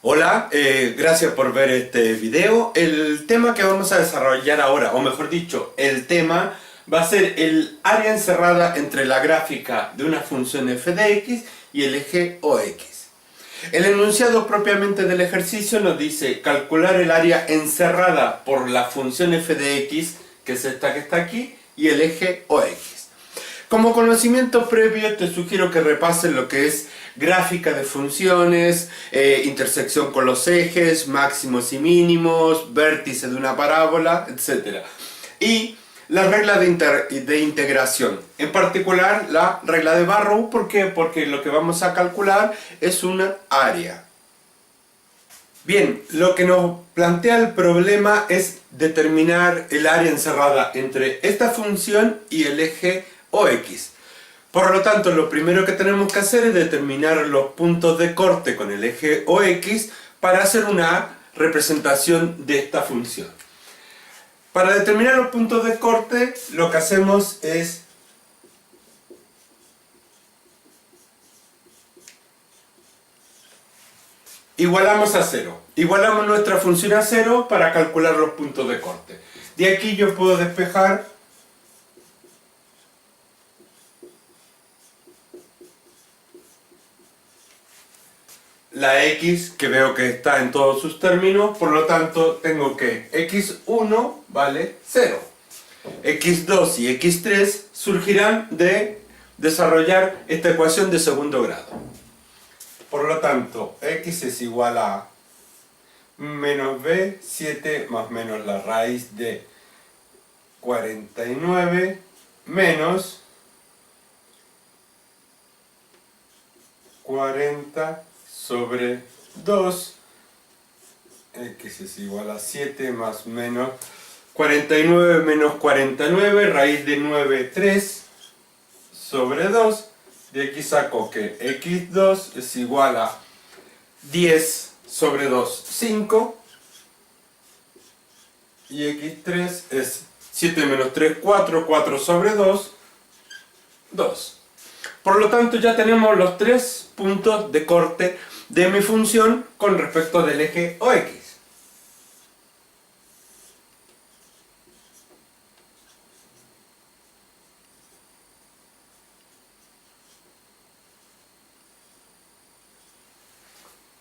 Hola, gracias por ver este video. El tema que vamos a desarrollar ahora, o mejor dicho, el tema va a ser el área encerrada entre la gráfica de una función f de x y el eje OX. El enunciado propiamente del ejercicio nos dice calcular el área encerrada por la función f de x, que es esta que está aquí, y el eje OX. Como conocimiento previo te sugiero que repases lo que es gráfica de funciones, intersección con los ejes, máximos y mínimos, vértice de una parábola, etc. Y la regla de integración, en particular la regla de Barrow. ¿Por qué? Porque lo que vamos a calcular es una área. Bien, lo que nos plantea el problema es determinar el área encerrada entre esta función y el eje OX. Por lo tanto, lo primero que tenemos que hacer es determinar los puntos de corte con el eje OX para hacer una representación de esta función. Para determinar los puntos de corte, lo que hacemos es igualamos a 0. Igualamos nuestra función a 0 para calcular los puntos de corte. De aquí yo puedo despejar la x, que veo que está en todos sus términos, por lo tanto tengo que x1 vale 0. x2 y x3 surgirán de desarrollar esta ecuación de segundo grado. Por lo tanto, x es igual a menos b, 7 más menos la raíz de 49 menos 40 sobre 2. X es igual a 7 más menos 49 menos 49, raíz de 9, 3 sobre 2. De aquí saco que x2 es igual a 10 sobre 2, 5. Y x3 es 7 menos 3, 4, 4 sobre 2, 2. Por lo tanto ya tenemos los tres puntos de corte de mi función con respecto del eje OX.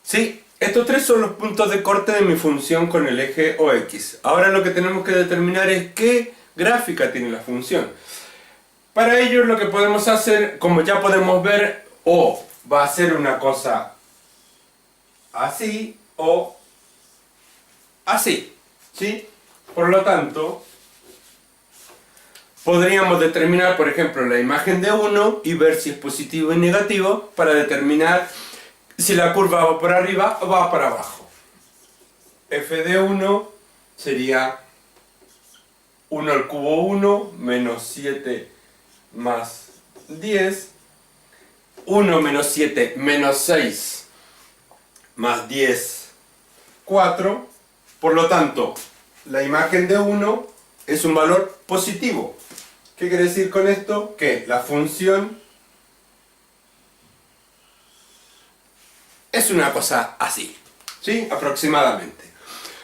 Sí, estos tres son los puntos de corte de mi función con el eje OX. Ahora lo que tenemos que determinar es qué gráfica tiene la función. Para ello lo que podemos hacer, como ya podemos ver, o va a ser una cosa así o así, ¿sí? Por lo tanto, podríamos determinar, por ejemplo, la imagen de 1 y ver si es positivo y negativo para determinar si la curva va por arriba o va para abajo. F de 1 sería 1 al cubo 1 menos 7 más 10, 1 menos 7 menos 6 más 10, 4. Por lo tanto, la imagen de 1 es un valor positivo. ¿Qué quiere decir con esto? Que la función es una cosa así, ¿sí? Aproximadamente.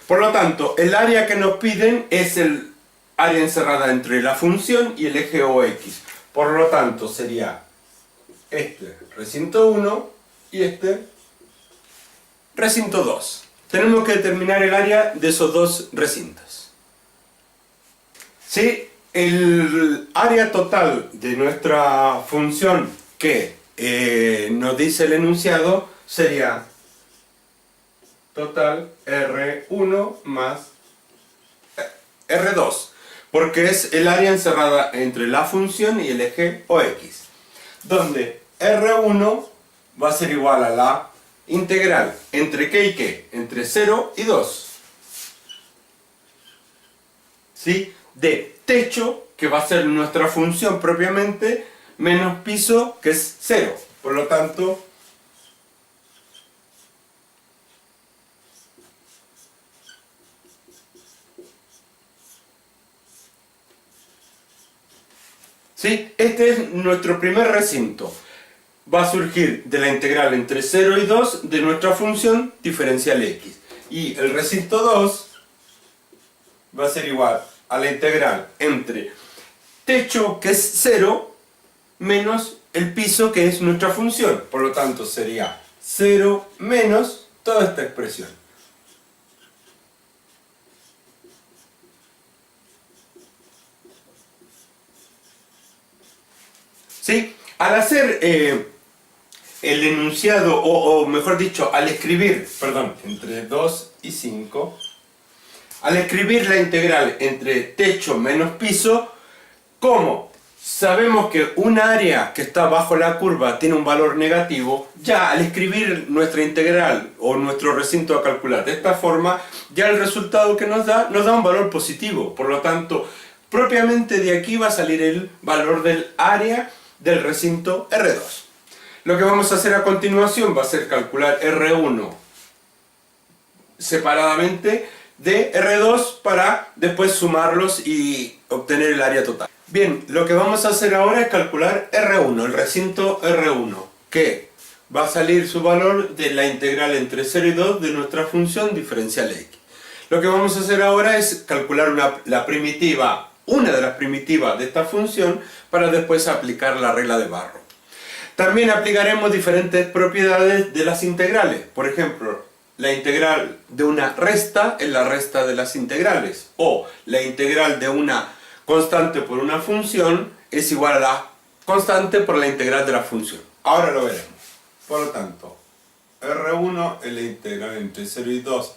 Por lo tanto, el área que nos piden es el área encerrada entre la función y el eje OX. Por lo tanto, sería este recinto 1 y este recinto 2. Tenemos que determinar el área de esos dos recintos. ¿Sí? El área total de nuestra función que nos dice el enunciado sería total R1 más R2, porque es el área encerrada entre la función y el eje OX, donde R1 va a ser igual a la integral entre qué y qué, entre 0 y 2, ¿sí? De techo, que va a ser nuestra función propiamente, menos piso, que es 0. Por lo tanto, ¿sí? Este es nuestro primer recinto. va a surgir de la integral entre 0 y 2 de nuestra función diferencial x. Y el recinto 2 va a ser igual a la integral entre techo, que es 0, menos el piso, que es nuestra función. Por lo tanto, sería 0 menos toda esta expresión. ¿Sí? Al hacer el enunciado, o mejor dicho, al escribir, perdón, entre 2 y 5, al escribir la integral entre techo menos piso, como sabemos que un área que está bajo la curva tiene un valor negativo, ya al escribir nuestra integral o nuestro recinto a calcular de esta forma, ya el resultado que nos da un valor positivo. Por lo tanto, propiamente de aquí va a salir el valor del área del recinto R2. Lo que vamos a hacer a continuación va a ser calcular R1 separadamente de R2 para después sumarlos y obtener el área total. Bien, lo que vamos a hacer ahora es calcular R1, el recinto R1, que va a salir su valor de la integral entre 0 y 2 de nuestra función diferencial x. Lo que vamos a hacer ahora es calcular la primitiva, una de las primitivas de esta función, para después aplicar la regla de Barrow. También aplicaremos diferentes propiedades de las integrales. Por ejemplo, la integral de una resta es la resta de las integrales, o la integral de una constante por una función es igual a la constante por la integral de la función. Ahora lo veremos. Por lo tanto, R1 es la integral entre 0 y 2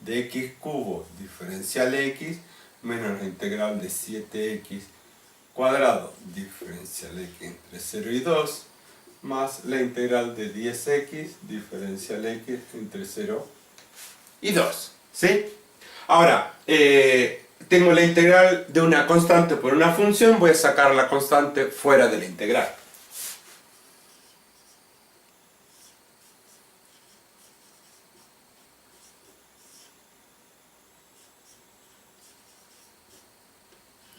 de x cubo diferencial x menos la integral de 7x cuadrado diferencial x entre 0 y 2 más la integral de 10x diferencial x entre 0 y 2. ¿Sí? Ahora, tengo la integral de una constante por una función, voy a sacar la constante fuera de la integral.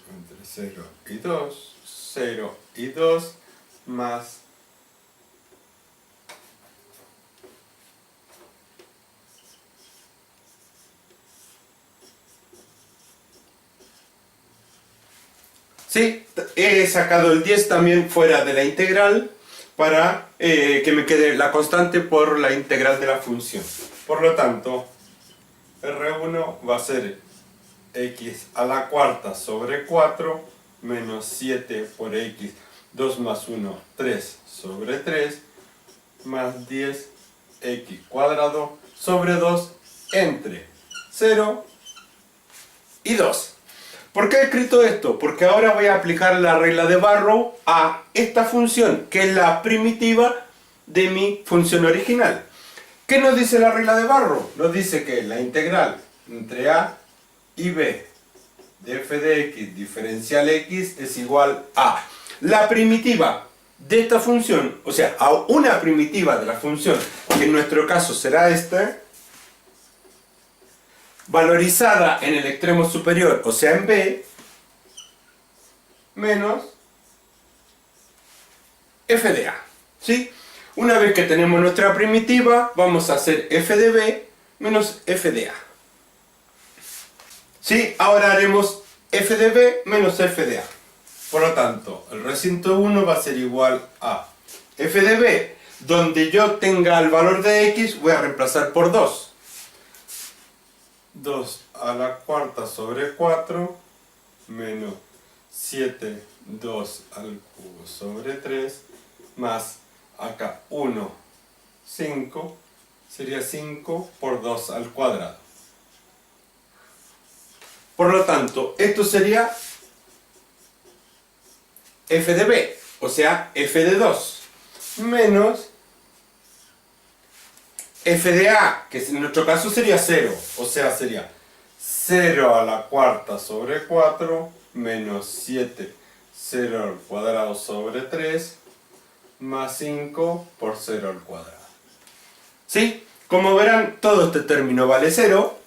Entre 0 y 2, 0 y 2 más sí, he sacado el 10 también fuera de la integral para que me quede la constante por la integral de la función. Por lo tanto, R1 va a ser x a la cuarta sobre 4 menos 7 por x, 2 más 1, 3 sobre 3 más 10 x cuadrado sobre 2 entre 0 y 2. ¿Por qué he escrito esto? Porque ahora voy a aplicar la regla de Barrow a esta función, que es la primitiva de mi función original. ¿Qué nos dice la regla de Barrow? Nos dice que la integral entre a y b de f de x diferencial x es igual a la primitiva de esta función, o sea, a una primitiva de la función, que en nuestro caso será esta, valorizada en el extremo superior, o sea en b, menos f de a. ¿Sí? Una vez que tenemos nuestra primitiva, vamos a hacer f de b menos f de a. ¿Sí? Ahora haremos f de b menos f de a. Por lo tanto, el recinto 1 va a ser igual a f de b, donde yo tenga el valor de x, voy a reemplazar por 2. 2 a la cuarta sobre 4 menos 7, 2 al cubo sobre 3 más acá 1, 5, sería 5 por 2 al cuadrado. Por lo tanto, esto sería f de b, o sea, f de 2, menos f de a, que en nuestro caso sería 0, o sea, sería 0 a la cuarta sobre 4 menos 7, 0 al cuadrado sobre 3 más 5 por 0 al cuadrado. ¿Sí? Como verán, todo este término vale 0.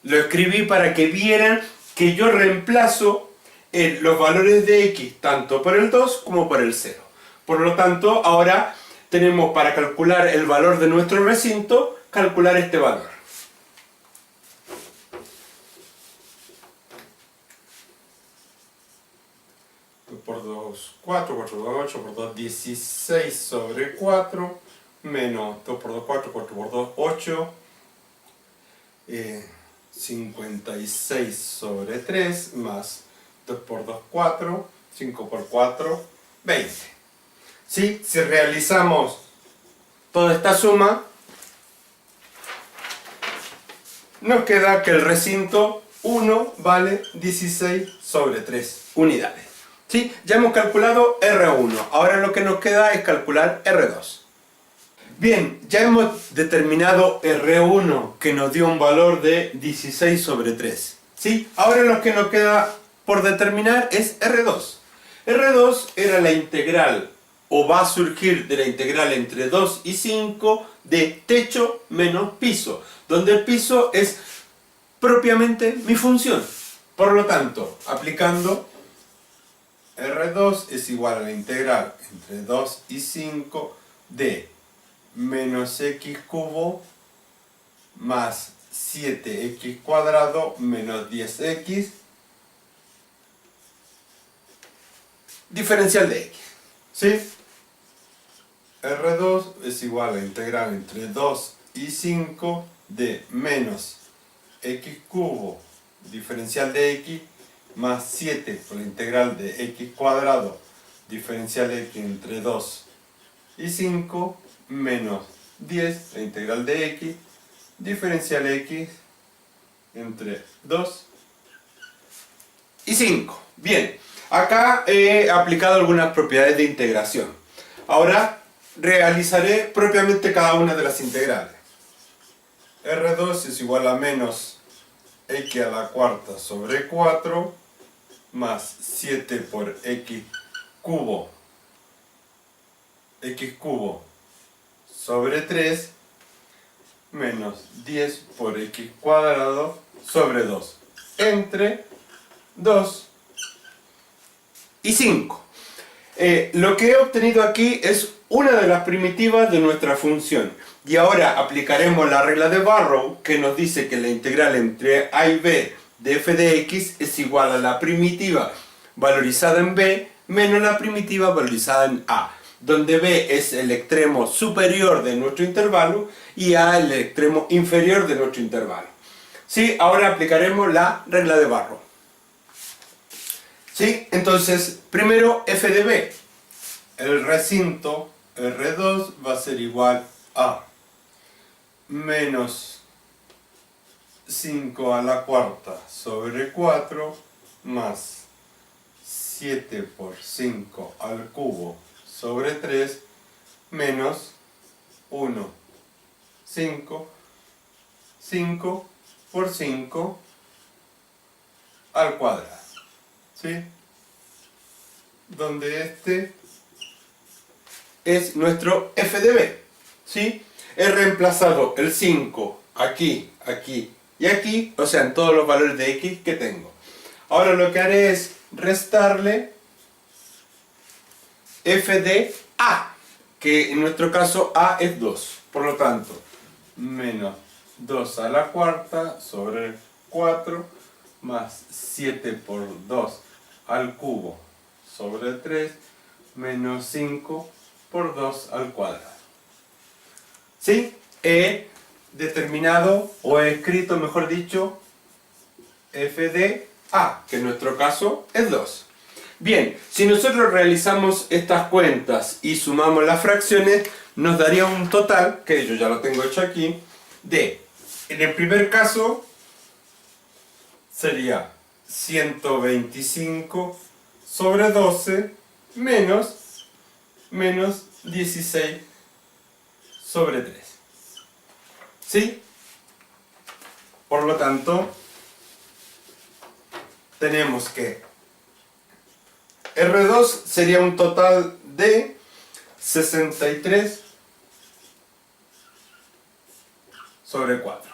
Lo escribí para que vieran que yo reemplazo los valores de x tanto por el 2 como por el 0. Por lo tanto, ahora tenemos para calcular el valor de nuestro recinto, calcular este valor. Por 2, 4, 4 por 2, 8, por 2, 16 sobre 4, menos 2 por 2, 4, 4 por 2, 8, 56 sobre 3, más 2 por 2, 4, 5 por 4, 20. ¿Sí? Si realizamos toda esta suma, nos queda que el recinto 1 vale 16 sobre 3 unidades. ¿Sí? Ya hemos calculado R1, ahora lo que nos queda es calcular R2. Bien, ya hemos determinado R1 que nos dio un valor de 16 sobre 3. ¿Sí? Ahora lo que nos queda por determinar es R2. R2 era la integral, o va a surgir de la integral entre 2 y 5 de techo menos piso, donde el piso es propiamente mi función. Por lo tanto, aplicando, R2 es igual a la integral entre 2 y 5 de menos x cubo más 7x cuadrado menos 10x diferencial de x. ¿Sí? R2 es igual a la integral entre 2 y 5 de menos x cubo diferencial de x más 7 por la integral de x cuadrado diferencial de x entre 2 y 5 menos 10 la integral de x diferencial x entre 2 y 5. Bien, acá he aplicado algunas propiedades de integración. Ahora realizaré propiamente cada una de las integrales. R2 es igual a menos x a la cuarta sobre 4 más 7 por x cubo sobre 3 menos 10 por x cuadrado sobre 2 entre 2 y 5. Lo que he obtenido aquí es una de las primitivas de nuestra función. Y ahora aplicaremos la regla de Barrow, que nos dice que la integral entre a y b de f de x es igual a la primitiva valorizada en b menos la primitiva valorizada en a, donde b es el extremo superior de nuestro intervalo y a el extremo inferior de nuestro intervalo. ¿Sí? Ahora aplicaremos la regla de Barrow. ¿Sí? Entonces, primero f de b. El recinto R2 va a ser igual a menos 5 a la cuarta sobre 4 más 7 por 5 al cubo sobre 3 menos 1, 5 por 5 al cuadrado. ¿Sí? Donde este es nuestro f de b. ¿Sí? He reemplazado el 5 aquí, aquí y aquí, o sea, en todos los valores de x que tengo. Ahora lo que haré es restarle f de a, que en nuestro caso a es 2. Por lo tanto, menos 2 a la cuarta sobre 4 más 7 por 2 al cubo sobre 3 menos 5 por 2 al cuadrado. ¿Sí? He determinado, o he escrito, mejor dicho, f de a, que en nuestro caso es 2. Bien, si nosotros realizamos estas cuentas y sumamos las fracciones, nos daría un total, que yo ya lo tengo hecho aquí, de, en el primer caso, sería 125 sobre 12 menos 16 sobre 3. ¿Sí? Por lo tanto, tenemos que R2 sería un total de 63 sobre 4.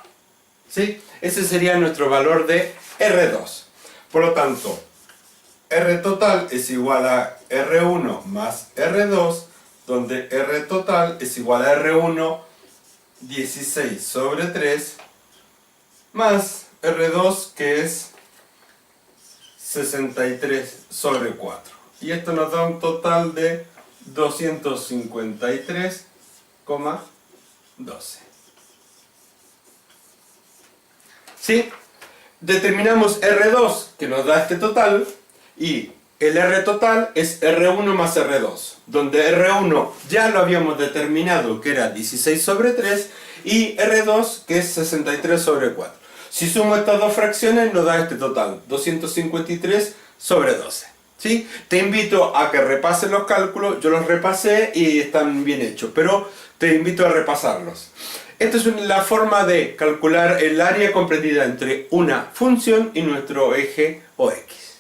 ¿Sí? Ese sería nuestro valor de R2. Por lo tanto, R total es igual a R1 más R2, donde R total es igual a R1 16 sobre 3 más R2 que es 63 sobre 4. Y esto nos da un total de 253,12. ¿Sí? Determinamos R2 que nos da este total y el R total es R1 más R2, donde R1 ya lo habíamos determinado que era 16 sobre 3 y R2 que es 63 sobre 4. Si sumo estas dos fracciones nos da este total, 253 sobre 12. ¿Sí? Te invito a que repases los cálculos, yo los repasé y están bien hechos, pero te invito a repasarlos. Esta es la forma de calcular el área comprendida entre una función y nuestro eje OX.